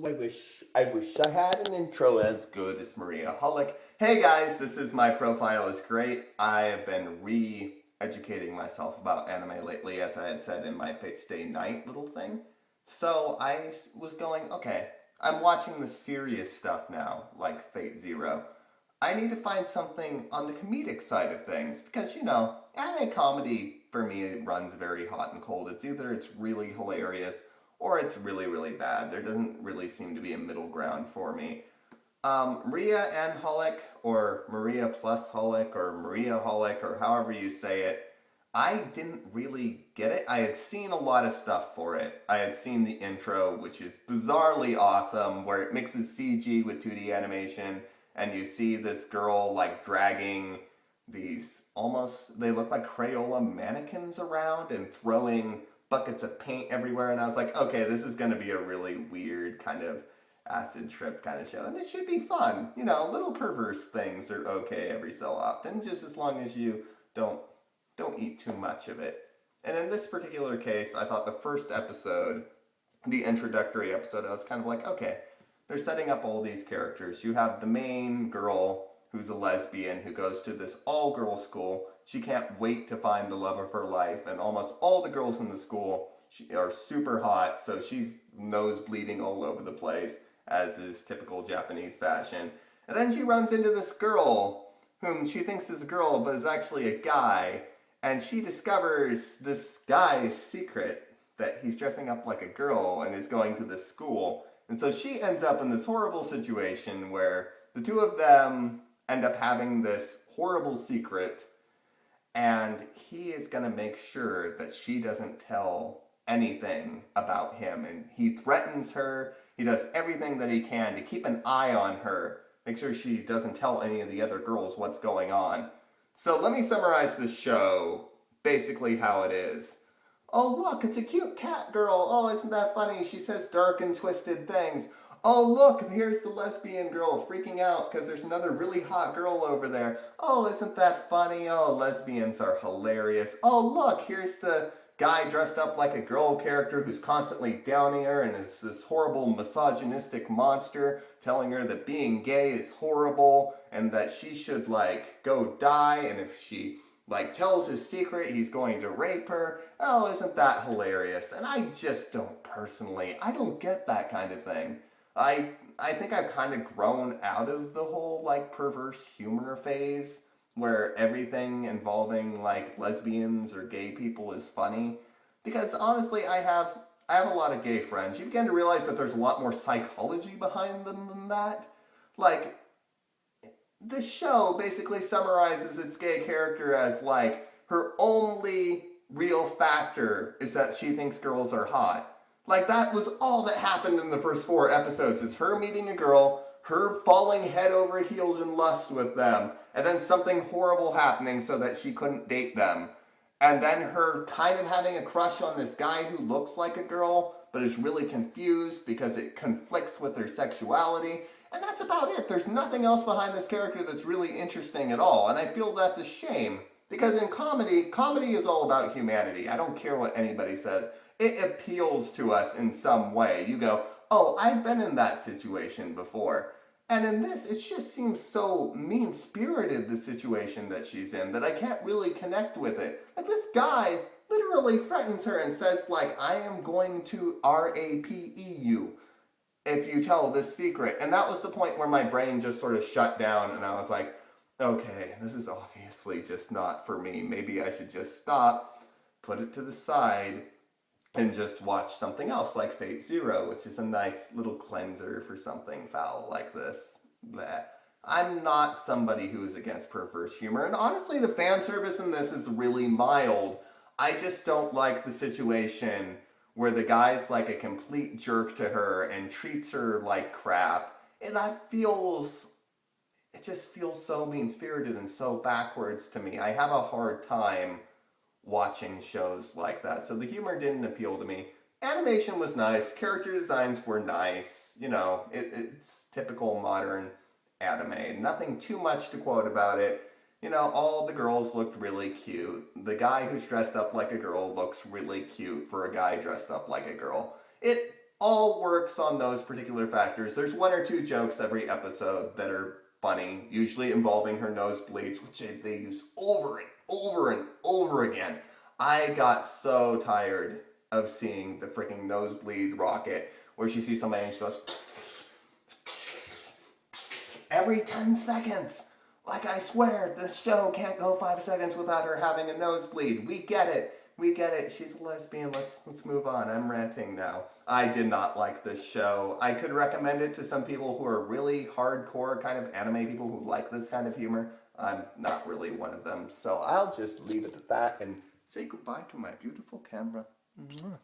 I wish I had an intro as good as Maria Holic. Hey guys, this is My Profile is Great. I have been re-educating myself about anime lately, as I had said in my Fate Stay Night little thing. So I was going, okay, I'm watching the serious stuff now, like Fate Zero. I need to find something on the comedic side of things because, anime comedy for me it runs very hot and cold. It's really hilarious or it's really, really bad. There doesn't really seem to be a middle ground for me. Maria and Holic, or Maria plus Holic, or Maria Holic, or however you say it, I didn't really get it. I had seen a lot of stuff for it. I had seen the intro, which is bizarrely awesome, where it mixes CG with 2D animation, and you see this girl like dragging these almost, they look like Crayola mannequins around and throwing buckets of paint everywhere. And I was like, okay, this is going to be a really weird kind of acid trip kind of show. And it should be fun. Little perverse things are okay every so often, just as long as you don't don't eat too much of it. And in this particular case, I thought the first episode, the introductory episode, I was kind of like, okay, they're setting up all these characters. You have the main girl who's a lesbian who goes to this all-girls school. She can't wait to find the love of her life, and almost all the girls in the school are super hot, so she's nose bleeding all over the place, as is typical Japanese fashion. And then she runs into this girl whom she thinks is a girl, but is actually a guy, and she discovers this guy's secret, that he's dressing up like a girl and is going to this school. And so she ends up in this horrible situation where the two of them end up having this horrible secret, and he is going to make sure that she doesn't tell anything about him. And he threatens her. He does everything that he can to keep an eye on her, make sure she doesn't tell any of the other girls what's going on. So let me summarize this show, basically how it is. Oh look, it's a cute cat girl. Oh, isn't that funny? She says dark and twisted things. Oh look, here's the lesbian girl freaking out because there's another really hot girl over there. Oh, isn't that funny? Oh, lesbians are hilarious. Oh look, here's the guy dressed up like a girl character who's constantly downing her and is this horrible misogynistic monster telling her that being gay is horrible and that she should go die, and if she tells his secret he's going to rape her. Oh, isn't that hilarious? And I just don't I don't get that kind of thing. I think I've kind of grown out of the whole perverse humor phase where everything involving lesbians or gay people is funny, because honestly I have a lot of gay friends. You begin to realize that there's a lot more psychology behind them than that. This show basically summarizes its gay character as her only real factor is that she thinks girls are hot. That was all that happened in the first 4 episodes. It's her meeting a girl, her falling head over heels in lust with them, and then something horrible happening so that she couldn't date them. And then her kind of having a crush on this guy who looks like a girl, but is really confused because it conflicts with her sexuality. And that's about it. There's nothing else behind this character that's really interesting at all. And I feel that's a shame. Because in comedy is all about humanity. I don't care what anybody says. It appeals to us in some way. You go, oh, I've been in that situation before. And in this, it just seems so mean-spirited, the situation that she's in, that I can't really connect with it. This guy literally threatens her and says, I am going to RAPE you if you tell this secret. And that was the point where my brain just sort of shut down, and I was like, okay, this is obviously just not for me. Maybe I should just stop, put it to the side, and just watch something else like Fate Zero, which is a nice little cleanser for something foul like this. Bleh. I'm not somebody who is against perverse humor, and honestly the fan service in this is really mild. I just don't like the situation where the guy's a complete jerk to her and treats her like crap, and it just feels so mean-spirited and so backwards to me. I have a hard time watching shows like that. So the humor didn't appeal to me. Animation was nice. Character designs were nice. It's typical modern anime. Nothing too much to quote about it. All the girls looked really cute. The guy who's dressed up like a girl looks really cute for a guy dressed up like a girl. It all works on those particular factors. There's one or two jokes every episode that are funny, usually involving her nosebleeds, which they use over and over and over again. I got so tired of seeing the freaking nosebleed rocket where she sees somebody and she goes every 10 seconds. Like, I swear, this show can't go 5 seconds without her having a nosebleed. We get it. We get it. She's a lesbian. Let's move on. I'm ranting now. I did not like this show. I could recommend it to some people who are really hardcore kind of anime people who like this kind of humor. I'm not really one of them. So I'll just leave it at that and say goodbye to my beautiful camera. Mwah.